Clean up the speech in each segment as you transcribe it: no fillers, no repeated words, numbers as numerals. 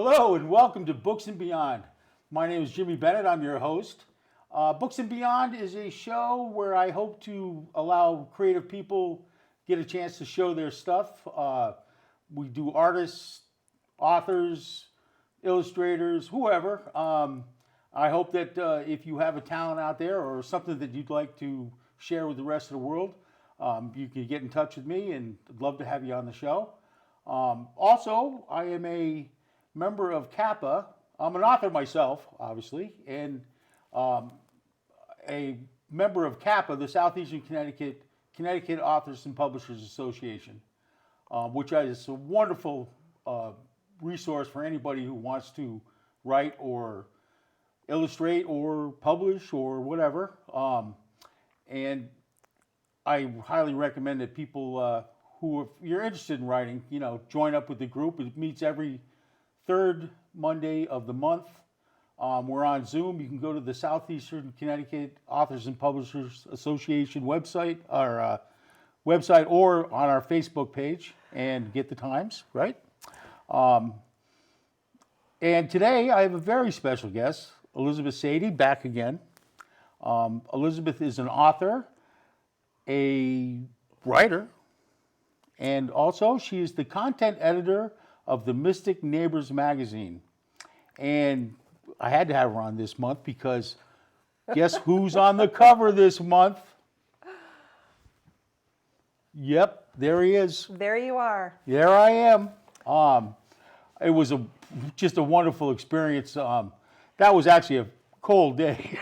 Hello and welcome to Books and Beyond. My name is Jimmy Bennett. I'm your host. Books and Beyond is a show where I hope to allow creative people get a chance to show their stuff. We do artists, authors, illustrators, whoever. I hope that if you have a talent out there or something that you'd like to share with the rest of the world, you can get in touch with me, and I'd love to have you on the show. Also, I am a member of Kappa. I'm an author myself, obviously, and a member of Kappa, the Southeastern Connecticut Authors and Publishers Association, which is a wonderful resource for anybody who wants to write or illustrate or publish or whatever. And I highly recommend that people who, if you're interested in writing, join up with the group. It meets every third Monday of the month. We're on Zoom. You can go to the Southeastern Connecticut Authors and Publishers Association website or on our Facebook page and get the times, right? And today I have a very special guest, Elizabeth Saede, back again. Elizabeth is an author, a writer, and also she is the content editor of the Mystic Neighbors magazine. And I had to have her on this month because guess who's on the cover this month? Yep, there he is. There you are. There I am. It was just a wonderful experience. That was actually a cold day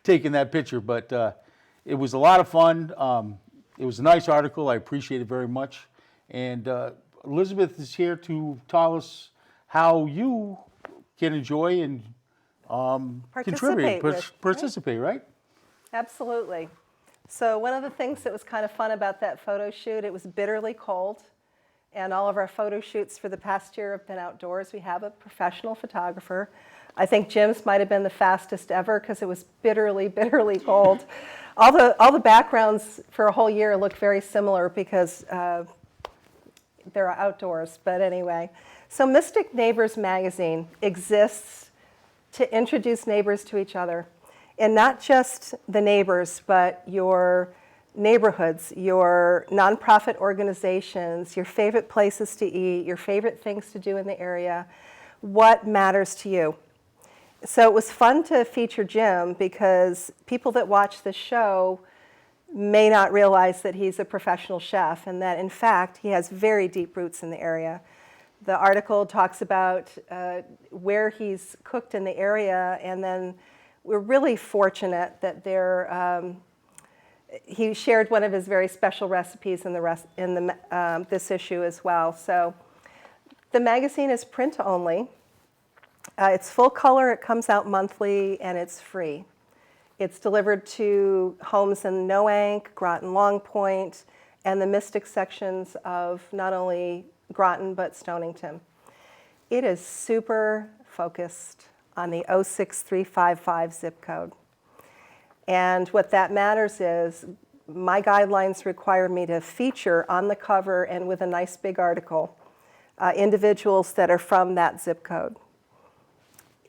taking that picture, but it was a lot of fun. It was a nice article. I appreciate it very much. And Elizabeth is here to tell us how you can enjoy and participate, right? Absolutely. So one of the things that was kind of fun about that photo shoot, it was bitterly cold. And all of our photo shoots for the past year have been outdoors. We have a professional photographer. I think Jim's might have been the fastest ever because it was bitterly, bitterly cold. All the backgrounds for a whole year looked very similar because they're outdoors, but anyway. So Mystic Neighbors magazine exists to introduce neighbors to each other. And not just the neighbors, but your neighborhoods, your nonprofit organizations, your favorite places to eat, your favorite things to do in the area, what matters to you. So it was fun to feature Jim because people that watch the show may not realize that he's a professional chef and that, in fact, he has very deep roots in the area. The article talks about where he's cooked in the area, and then we're really fortunate that he shared one of his very special recipes in this issue as well. So the magazine is print only. It's full color, it comes out monthly, and it's free. It's delivered to homes in Noank, Groton Long Point, and the Mystic sections of not only Groton but Stonington. It is super focused on the 06355 zip code. And what that matters is my guidelines require me to feature on the cover and with a nice big article individuals that are from that zip code.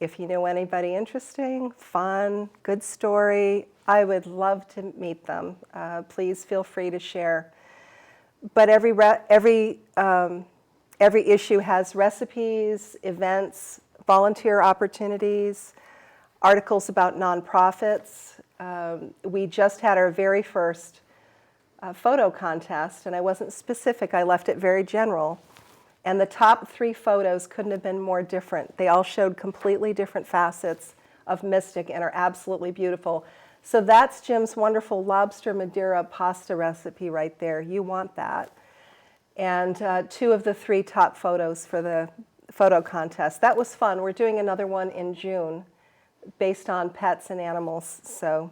If you know anybody interesting, fun, good story, I would love to meet them. Please feel free to share. But every issue has recipes, events, volunteer opportunities, articles about nonprofits. We just had our very first photo contest, and I wasn't specific, I left it very general. And the top 3 photos couldn't have been more different. They all showed completely different facets of Mystic and are absolutely beautiful. So that's Jim's wonderful lobster Madeira pasta recipe right there. You want that. And 2 of the 3 top photos for the photo contest. That was fun. We're doing another one in June based on pets and animals, so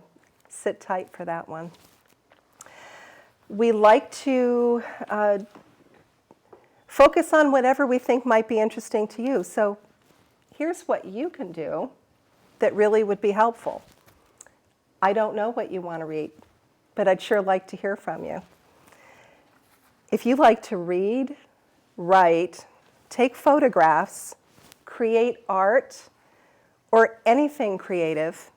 sit tight for that one. We like to focus on whatever we think might be interesting to you. So here's what you can do that really would be helpful. I don't know what you want to read, but I'd sure like to hear from you. If you like to read, write, take photographs, create art or anything creative,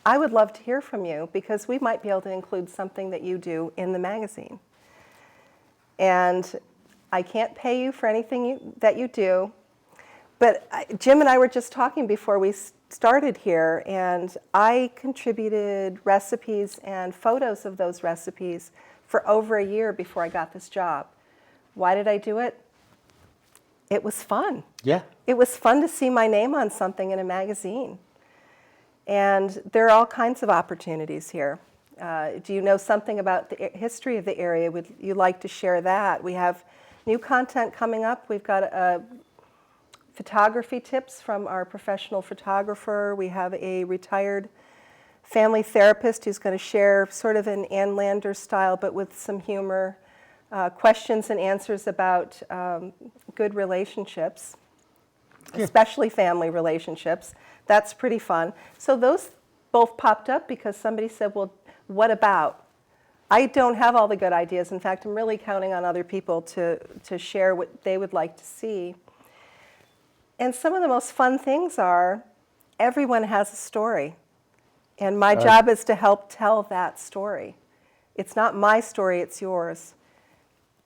I would love to hear from you because we might be able to include something that you do in the magazine. And I can't pay you for anything that you do, but Jim and I were just talking before we started here, and I contributed recipes and photos of those recipes for over a year before I got this job. Why did I do it? It was fun. Yeah. It was fun to see my name on something in a magazine. And there are all kinds of opportunities here. Do you know something about the history of the area? Would you like to share that? We have new content coming up. We've got photography tips from our professional photographer. We have a retired family therapist who's going to share sort of an Ann Landers style, but with some humor, questions and answers about good relationships, especially family relationships. That's pretty fun. So those both popped up because somebody said, well, what about? I don't have all the good ideas. In fact, I'm really counting on other people to share what they would like to see. And some of the most fun things are everyone has a story. And my job is to help tell that story. It's not my story, it's yours.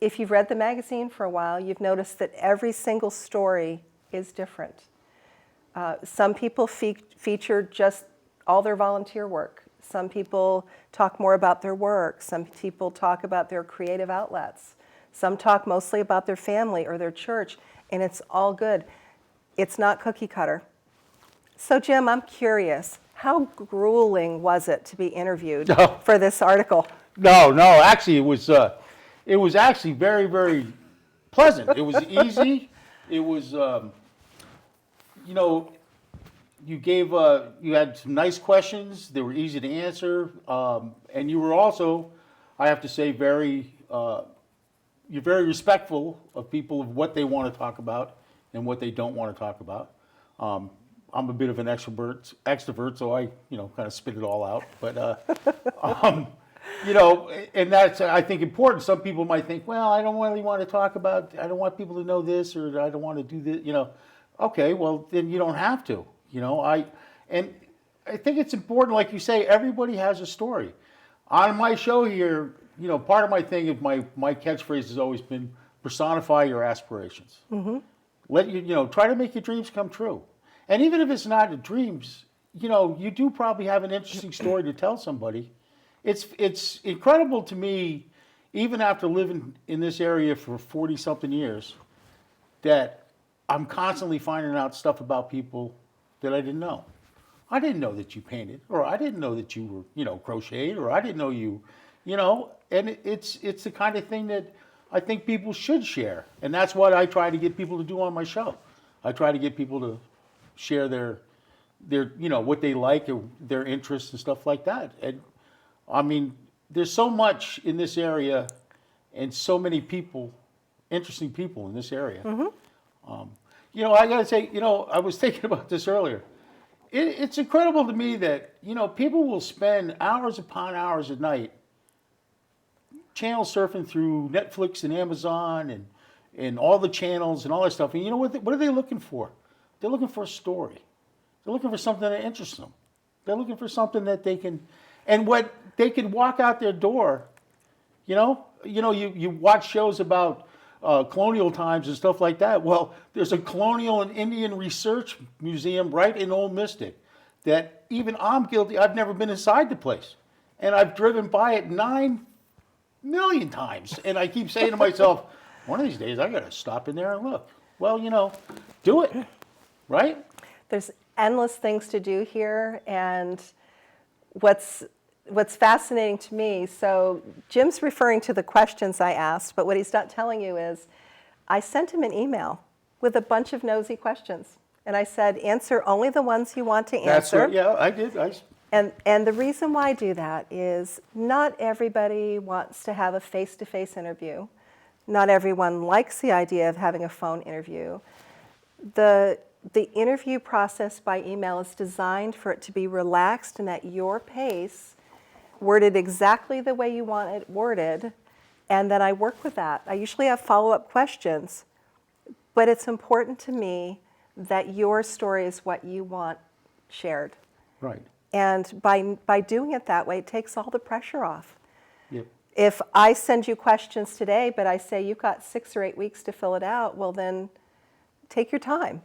If you've read the magazine for a while, you've noticed that every single story is different. Some people feature just all their volunteer work. Some people talk more about their work. Some people talk about their creative outlets. Some talk mostly about their family or their church, and it's all good. It's not cookie cutter. So Jim, I'm curious, how grueling was it to be interviewed for this article? No, actually it was actually very, very pleasant. It was easy. It was, you had some nice questions. They were easy to answer. And you were also, I have to say, you're very respectful of people, of what they want to talk about and what they don't want to talk about. I'm a bit of an extrovert, so I, kind of spit it all out. But, and that's, I think, important. Some people might think, well, I don't really want to talk about, I don't want people to know this, or I don't want to do this, Okay, well, then you don't have to, and I think it's important, like you say, everybody has a story. On my show here, part of my thing of my catchphrase has always been personify your aspirations. Mm-hmm. Try to make your dreams come true. And even if it's not dreams, you do probably have an interesting story to tell somebody. It's incredible to me, even after living in this area for 40-something years, that I'm constantly finding out stuff about people that I didn't know. I didn't know that you painted, or I didn't know that you were, crocheted, or I didn't know you, and it's the kind of thing that I think people should share. And that's what I try to get people to do on my show. I try to get people to share their what they like, or their interests and stuff like that. And I mean, there's so much in this area and so many people, interesting people in this area. Mm-hmm. I got to say, I was thinking about this earlier. It's incredible to me that, people will spend hours upon hours at night channel surfing through Netflix and Amazon and all the channels and all that stuff. And what are they looking for? They're looking for a story. They're looking for something that interests them. They're looking for something that they can, and what they can walk out their door. You watch shows about colonial times and stuff like that. Well, there's a colonial and Indian research museum right in Old Mystic that even I'm guilty. I've never been inside the place, and I've driven by it 9 million times, and I keep saying to myself, one of these days I got to stop in there and look. Well, do it, right? There's endless things to do here, and what's fascinating to me, so Jim's referring to the questions I asked, but what he's not telling you is I sent him an email with a bunch of nosy questions. And I said, answer only the ones you want to answer. That's right, yeah, I did. And the reason why I do that is not everybody wants to have a face-to-face interview. Not everyone likes the idea of having a phone interview. The interview process by email is designed for it to be relaxed and at your pace, worded exactly the way you want it worded, and then I work with that. I usually have follow-up questions, but it's important to me that your story is what you want shared. Right. And by doing it that way, it takes all the pressure off. Yep. If I send you questions today, but I say you've got 6 or 8 weeks to fill it out, well then take your time.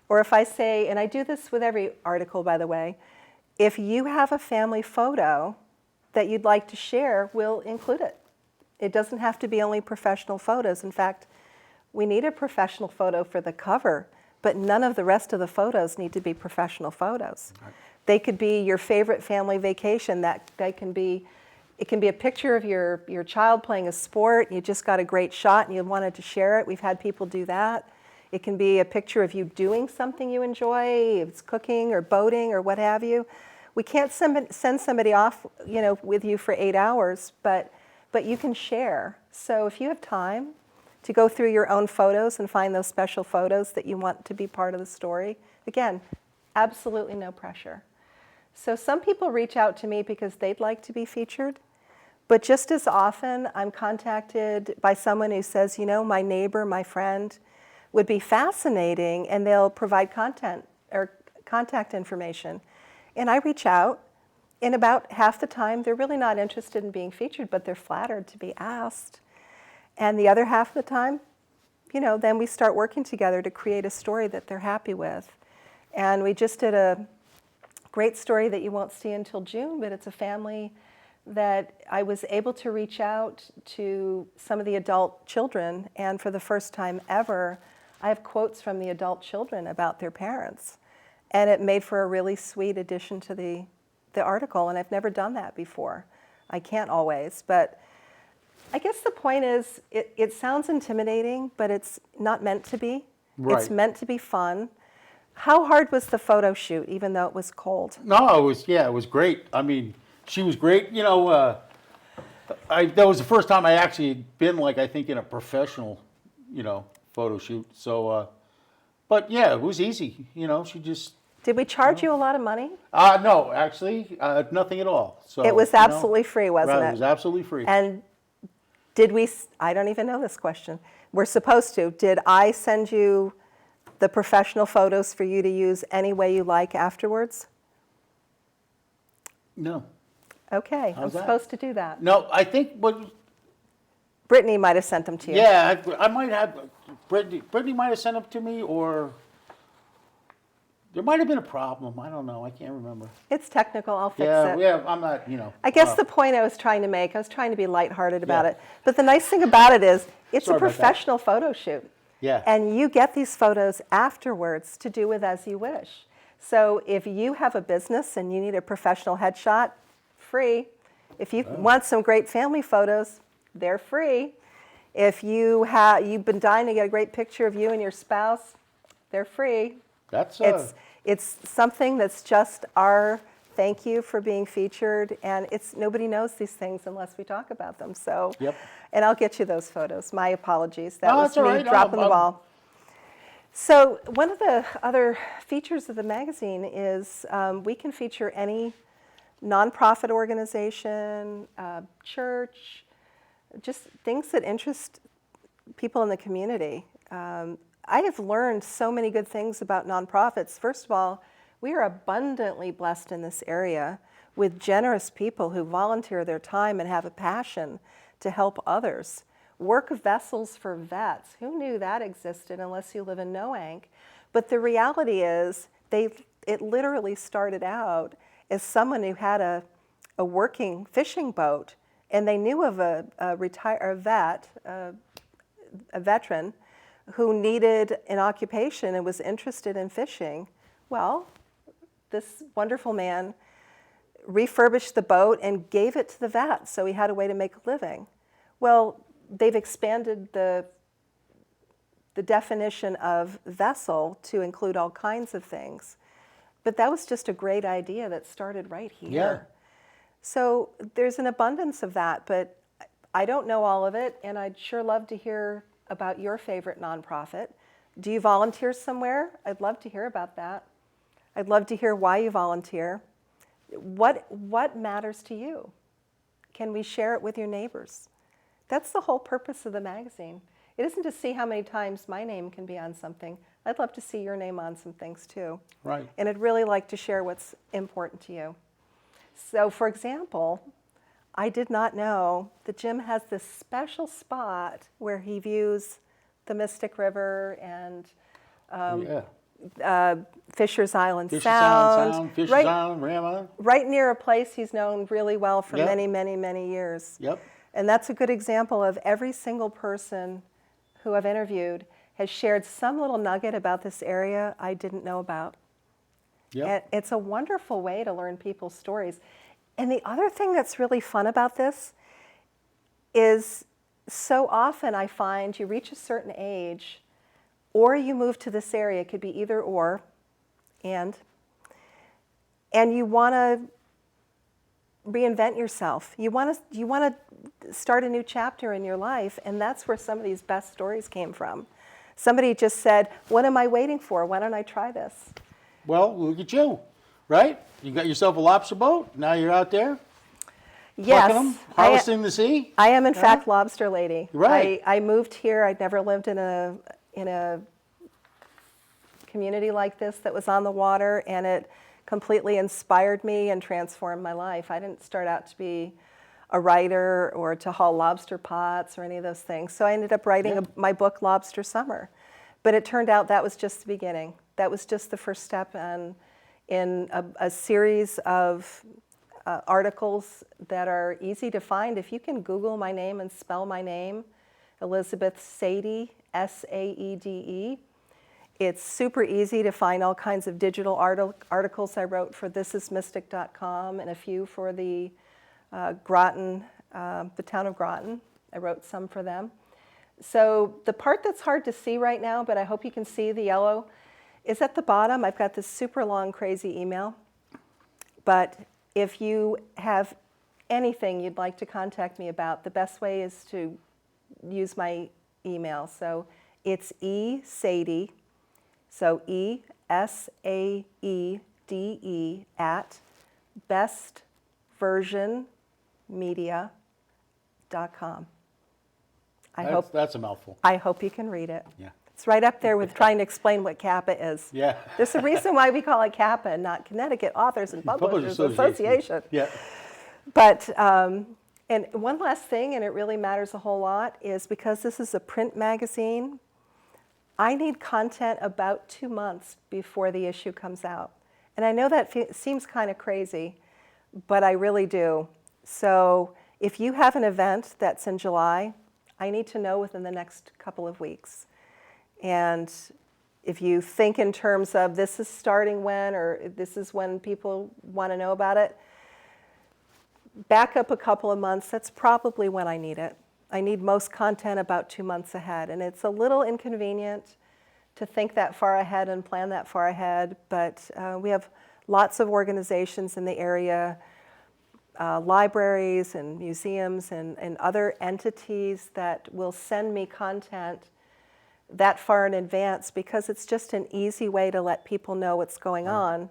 Or if I say, and I do this with every article, by the way, if you have a family photo that you'd like to share, we'll include it. It doesn't have to be only professional photos. In fact, we need a professional photo for the cover, but none of the rest of the photos need to be professional photos. Right. They could be your favorite family vacation. It can be a picture of your child playing a sport. You just got a great shot and you wanted to share it. We've had people do that. It can be a picture of you doing something you enjoy, if it's cooking or boating or what have you. We can't send somebody off, with you for 8 hours, but you can share. So if you have time to go through your own photos and find those special photos that you want to be part of the story, again, absolutely no pressure. So some people reach out to me because they'd like to be featured, but just as often I'm contacted by someone who says, my neighbor, my friend, would be fascinating, and they'll provide content or contact information. And I reach out, and about half the time they're really not interested in being featured, but they're flattered to be asked. And the other half of the time, then we start working together to create a story that they're happy with. And we just did a great story that you won't see until June, but it's a family that I was able to reach out to some of the adult children, and for the first time ever, I have quotes from the adult children about their parents. And it made for a really sweet addition to the article, and I've never done that before. I can't always, but I guess the point is, it sounds intimidating, but it's not meant to be. Right. It's meant to be fun. How hard was the photo shoot, even though it was cold? No, it was great. I mean, she was great. That was the first time I actually had been, I think, in a professional, photo shoot. So, but yeah, it was easy. She just. Did we charge you a lot of money? No, actually, nothing at all. So it was absolutely free, wasn't it? It was absolutely free. And did we? I don't even know this question. We're supposed to. Did I send you the professional photos for you to use any way you like afterwards? No. Okay, How's that? supposed to do that. No, I think what. Brittany might have sent them to you. Yeah, I might have. Brittany might have sent them to me, or there might have been a problem. I don't know. I can't remember. It's technical. I'll fix it. Yeah, I'm not, I guess the point I was trying to make, I was trying to be lighthearted about it. But the nice thing about it is, it's Sorry a about that. professional photo shoot. Yeah. And you get these photos afterwards to do with as you wish. So if you have a business and you need a professional headshot, free. If you want some great family photos, they're free. If you've been dying to get a great picture of you and your spouse, they're free. That's It's something that's just our thank you for being featured, and nobody knows these things unless we talk about them. So, Yep. And I'll get you those photos. My apologies. That No, was that's all me right. dropping the ball. So one of the other features of the magazine is we can feature any nonprofit organization, church, just things that interest people in the community. I have learned so many good things about nonprofits. First of all, we are abundantly blessed in this area with generous people who volunteer their time and have a passion to help others. Work vessels for vets. Who knew that existed unless you live in Noank? But the reality is, it literally started out as someone who had a working fishing boat, and they knew of a veteran who needed an occupation and was interested in fishing. Well, this wonderful man refurbished the boat and gave it to the vet, so he had a way to make a living. Well, they've expanded the definition of vessel to include all kinds of things. But that was just a great idea that started right here. Yeah. So there's an abundance of that, but I don't know all of it, and I'd sure love to hear about your favorite nonprofit. Do you volunteer somewhere? I'd love to hear about that. I'd love to hear why you volunteer. What matters to you? Can we share it with your neighbors? That's the whole purpose of the magazine. It isn't to see how many times my name can be on something. I'd love to see your name on some things too. Right. And I'd really like to share what's important to you. So, for example, I did not know that Jim has this special spot where he views the Mystic River and Fisher's Island Fisher's Sound. Island, Fisher's right, Island, Ram Island. right near a place he's known really well for Yep. many, many, many years. Yep. And that's a good example of every single person who I've interviewed has shared some little nugget about this area I didn't know about. Yep. And it's a wonderful way to learn people's stories. And the other thing that's really fun about this is so often I find you reach a certain age or you move to this area, it could be either or, and you want to reinvent yourself. You want to start a new chapter in your life, and that's where some of these best stories came from. Somebody just said, "What am I waiting for? Why don't I try this?" Well, look at you, right? You got yourself a lobster boat. Now you're out there Yes, plucking them, harvesting the sea. I am in fact lobster lady. Right. I moved here. I'd never lived in a community like this that was on the water, and it completely inspired me and transformed my life. I didn't start out to be a writer or to haul lobster pots or any of those things. So I ended up writing my book, Lobster Summer. But it turned out that was just the beginning. That was just the first step in a series of articles that are easy to find. If you can Google my name and spell my name, Elizabeth Saede, S-A-E-D-E, it's super easy to find all kinds of digital articles I wrote for thisismystic.com and a few for the Groton, the town of Groton. I wrote some for them. So the part that's hard to see right now, but I hope you can see the yellow, is at the bottom. I've got this super long, crazy email. But if you have anything you'd like to contact me about, the best way is to use my email. So it's esaede, so E-S-A-E-D-E bestversionmedia.com. That's a mouthful. I hope you can read it. Yeah. It's right up there with trying to explain what CAPA is. Yeah. There's a reason why we call it CAPA and not Connecticut Authors and Publishers Association. Yeah. But, and one last thing, and it really matters a whole lot, is because this is a print magazine, I need content about 2 months before the issue comes out. And I know that seems kind of crazy, but I really do. So if you have an event that's in July, I need to know within the next couple of weeks. And if you think in terms of this is starting when, or this is when people want to know about it, back up a couple of months, that's probably when I need it. I need most content about 2 months ahead. And it's a little inconvenient to think that far ahead and plan that far ahead, but we have lots of organizations in the area, libraries and museums and other entities that will send me content that far in advance because it's just an easy way to let people know what's going on.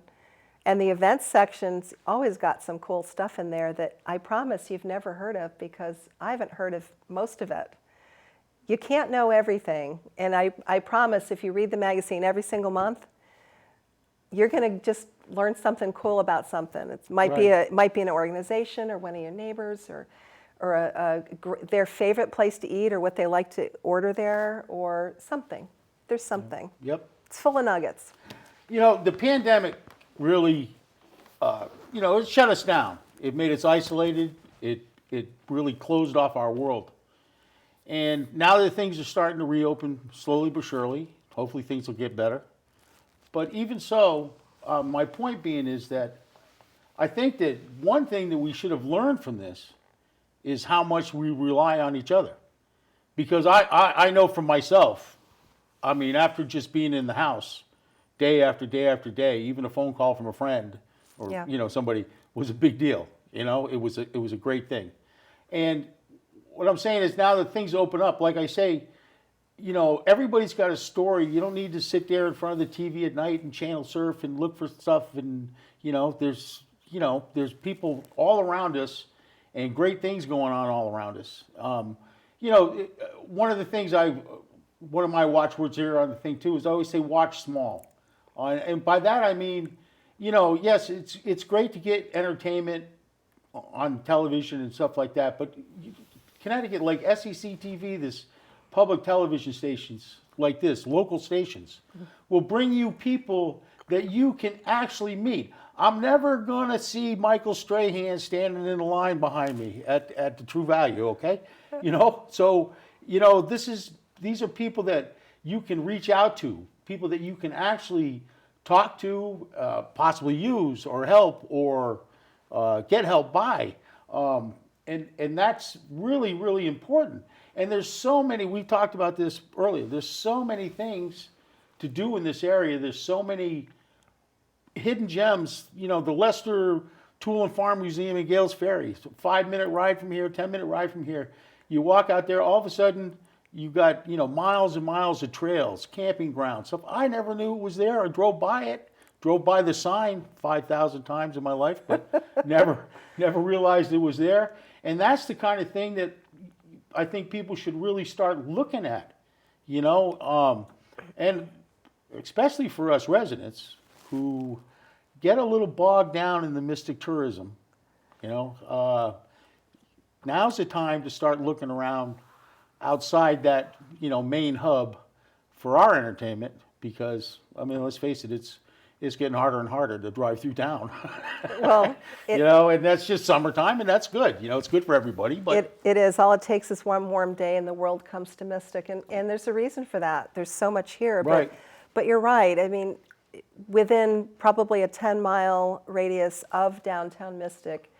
And the events section's always got some cool stuff in there that I promise you've never heard of because I haven't heard of most of it. You can't know everything, and I promise if you read the magazine every single month, you're going to just learn something cool about something. It might be an organization or one of your neighbors or their favorite place to eat or what they like to order there or something. There's something. Yep. It's full of nuggets. You know, the pandemic really, it shut us down. It made us isolated. It really closed off our world. And now that things are starting to reopen slowly but surely, hopefully things will get better. But even so, my point being is that I think that one thing that we should have learned from this is how much we rely on each other. Because I know for myself, I mean, after just being in the house day after day after day, even a phone call from a friend or somebody was a big deal. It was a great thing. And what I'm saying is now that things open up, like I say, everybody's got a story. You don't need to sit there in front of the TV at night and channel surf and look for stuff. And, there's people all around us and great things going on all around us. One of the things one of my watchwords here on the thing too is I always say watch small, and by that I mean, yes, it's great to get entertainment on television and stuff like that, but Connecticut, like SEC TV, this public television stations like this, local stations, will bring you people that you can actually meet. I'm never going to see Michael Strahan standing in the line behind me at the True Value, okay? So, these are people that you can reach out to, people that you can actually talk to, possibly use or help or get help by. And that's really, really important. And there's so many, we talked about this earlier, there's so many things to do in this area. There's so many hidden gems, the Leicester Tool and Farm Museum in Gales Ferry, 5-minute ride from here, 10-minute ride from here. You walk out there, all of a sudden, you got, miles and miles of trails, camping grounds, stuff I never knew it was there. I drove by it, drove by the sign 5,000 times in my life, but never realized it was there. And that's the kind of thing that I think people should really start looking at, and especially for us residents who get a little bogged down in the mystic tourism. Now's the time to start looking around outside that, main hub for our entertainment, because, let's face it, it's getting harder and harder to drive through town. Well, and that's just summertime, and that's good. It's good for everybody. But it is. All it takes is one warm day, and the world comes to Mystic, and there's a reason for that. There's so much here. Right. But you're right. Within probably a 10-mile radius of downtown Mystic,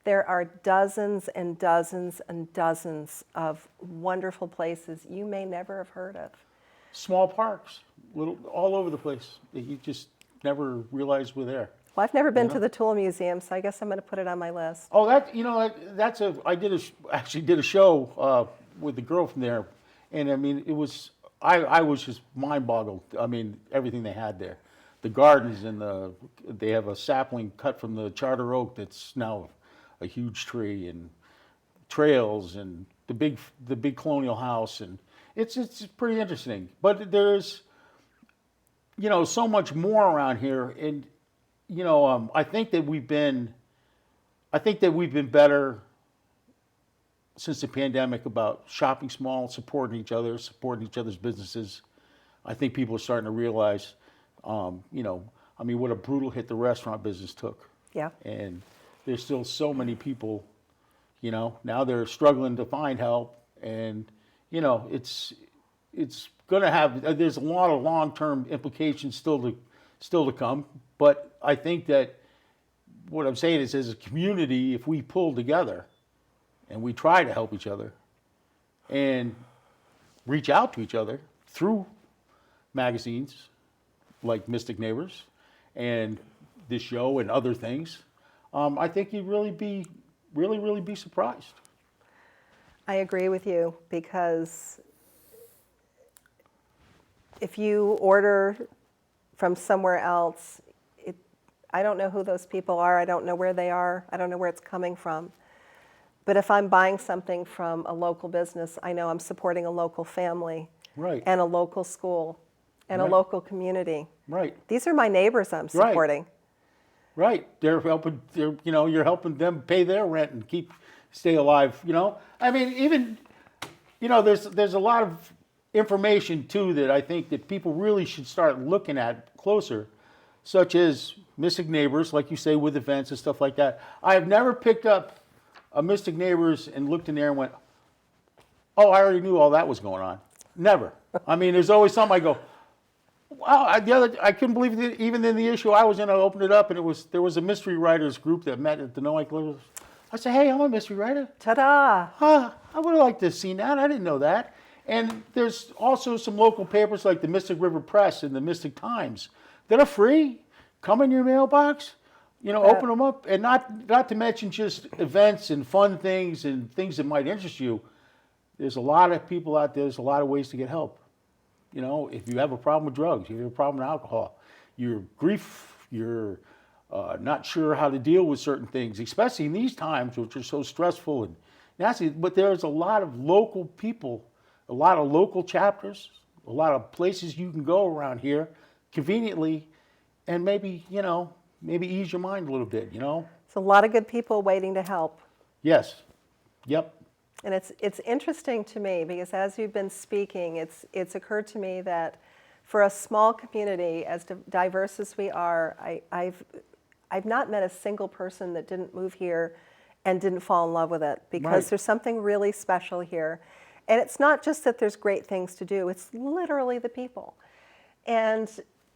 there are dozens and dozens and dozens of wonderful places you may never have heard of. Small parks, all over the place that you just never realized were there. Well, I've never been to the Tool Museum, so I guess I'm going to put it on my list. Oh, I actually did a show with the girl from there, and it was I was just mind boggled. Everything they had there, the gardens and they have a sapling cut from the charter oak that's now a huge tree, and trails and the big colonial house, and it's pretty interesting. But there's so much more around here, and I think that we've been better since the pandemic about shopping small, supporting each other, supporting each other's businesses. I think people are starting to realize, what a brutal hit the restaurant business took. Yeah. And there's still so many people, now they're struggling to find help, and it's going to have. There's a lot of long-term implications still to come. But I think that what I'm saying is, as a community, if we pull together and we try to help each other and reach out to each other through magazines like Mystic Neighbors and this show and other things, I think you'd really be surprised. I agree with you, because if you order from somewhere else, I don't know who those people are. I don't know where they are. I don't know where it's coming from. But if I'm buying something from a local business, I know I'm supporting a local family, Right. and a local school and Right. a local community. Right. These are my neighbors I'm supporting. Right. You're helping them pay their rent and stay alive. Even, there's a lot of information too that I think that people really should start looking at closer, such as Mystic Neighbors, like you say, with events and stuff like that. I have never picked up a Mystic Neighbors and looked in there and went, oh, I already knew all that was going on. Never. There's always something I go, wow. I couldn't believe that even in the issue I was in, I opened it up, and there was a mystery writers group that met at the Noack Livers. I said, hey, I'm a mystery writer. Ta-da! I would have liked to have seen that. I didn't know that. And there's also some local papers like the Mystic River Press and the Mystic Times that are free. Come in your mailbox, open them up, and not to mention just events and fun things and things that might interest you. There's a lot of people out there. There's a lot of ways to get help. If you have a problem with drugs, if you have a problem with alcohol, your grief, you're not sure how to deal with certain things, especially in these times, which are so stressful and nasty. But there's a lot of local people, a lot of local chapters, a lot of places you can go around here conveniently, and maybe maybe ease your mind a little bit. It's a lot of good people waiting to help. Yes. Yep. And it's interesting to me because as you've been speaking, it's occurred to me that for a small community as diverse as we are, I've not met a single person that didn't move here and didn't fall in love with it, because Right. there's something really special here. And it's not just that there's great things to do, it's literally the people. And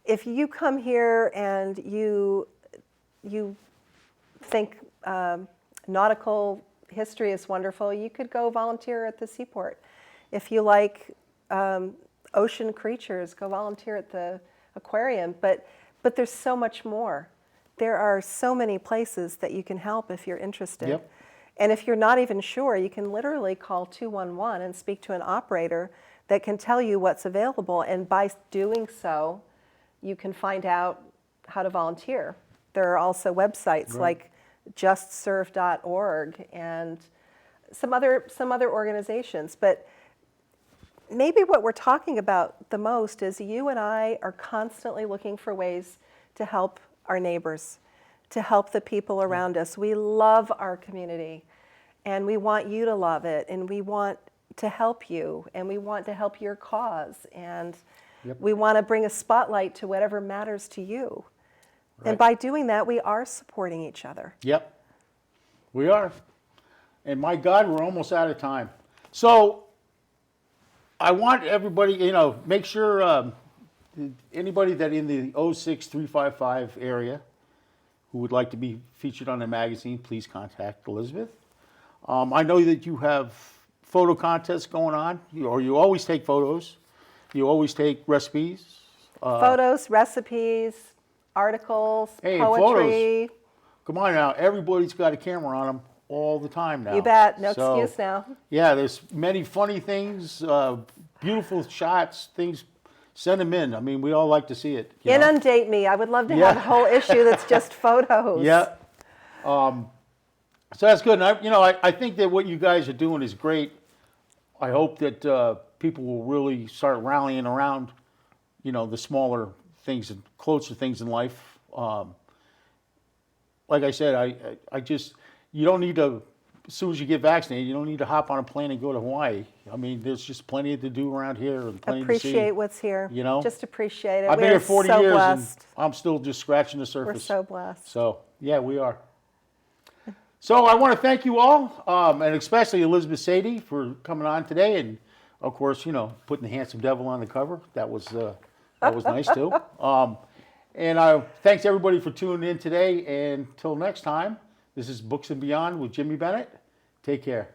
if you come here and you think nautical history is wonderful, you could go volunteer at the seaport. If you like ocean creatures, go volunteer at the aquarium. But there's so much more. There are so many places that you can help if you're interested. Yep. And if you're not even sure, you can literally call 211 and speak to an operator that can tell you what's available. And by doing so, you can find out how to volunteer. There are also websites like justserve.org and some other organizations. But maybe what we're talking about the most is you and I are constantly looking for ways to help our neighbors, to help the people around us. We love our community, and we want you to love it, and we want to help you, and we want to help your cause, and we want to bring a spotlight to whatever matters to you. Right. And by doing that, we are supporting each other. Yep. We are. And my God, we're almost out of time. So I want everybody, make sure anybody that in the 06355 area who would like to be featured on the magazine, please contact Elizabeth. I know that you have photo contests going on, or you always take photos. You always take recipes. Photos, recipes, articles, Hey, poetry. photos. Come on now, everybody's got a camera on them all the time now. You bet, no So, excuse now. Yeah, there's many funny things, beautiful shots, things. Send them in. I mean, we all like to see it. you know? Inundate me. I would love to have a whole issue that's just photos. Yeah. So that's good. And I think that what you guys are doing is great. I hope that people will really start rallying around, the smaller things and closer things in life. Like I said, you don't need to, as soon as you get vaccinated, you don't need to hop on a plane and go to Hawaii. I mean, there's just plenty to do around here and plenty to see. Appreciate what's here. Just appreciate it. I've been We're here 40 so years blessed. and I'm still just scratching the We're surface. so blessed. So, yeah, we are. So I want to thank you all, and especially Elizabeth Saede for coming on today, and of course, putting the handsome devil on the cover. That was nice too. And thanks everybody for tuning in today. And until next time, this is Books and Beyond with Jimmy Bennett. Take care.